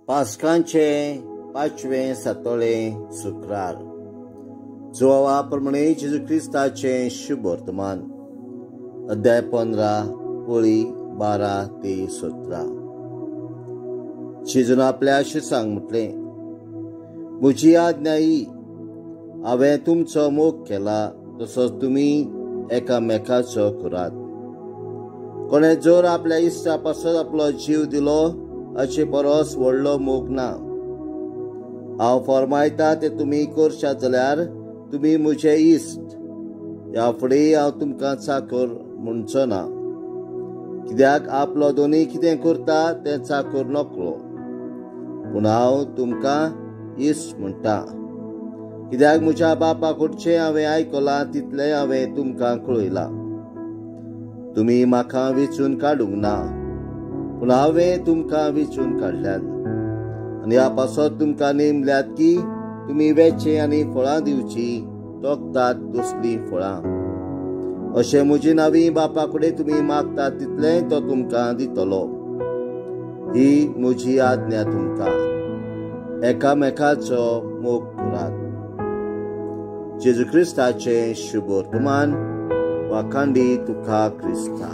पास्कांचे 5वें सातोळे शुक्रार जुवावा प्रमाणे जेजू क्रिस्ताचे शुभ वर्तमान अध्याय 15 ओळी 12 ते 17। जेजून आपल्या शिरसांक म्हटले, म्हजी आज्ञा ही, हांवें तुमचो मोग केला तसोच तुमी एकामेकाचो करात। कोणे जर आपल्या इश्टा पासत आपलो जीव दिलो हाचे परस व्हडलो मोग ना। हांव फरमायता ते तुमी करशात जाल्यार तुमी म्हजे इश्ट। ह्या फुडें हांव तुमकां चाकर म्हणचो ना, कित्याक आपलो दोनी कितें करता तें चाकर नकळो, पूण हांव तुमकां इश्ट म्हणटा, कित्याक म्हज्या बापा कडचें हांवें आयकलां तितलें हांवें तुमकां कळयलां। तुमी म्हाका वेंचून काडूंक ना, पूण हांवें तुमकां वेंचून काडल्यात, आनी ह्या पासत तुमकां नेमल्यात की तुमी वेचें आनी फळां दिवची, तोखतात तसलीं फळां। अशें म्हजी नांवी बापा कडेन तुमी मागतात तितलें तो तुमकां दितलो। ही म्हजी आज्ञा तुमकां, एकामेकाचो मोग करात। जेजू क्रिस्ताचें शुभ वर्तमान। वाखांडी तुका क्रिस्ता।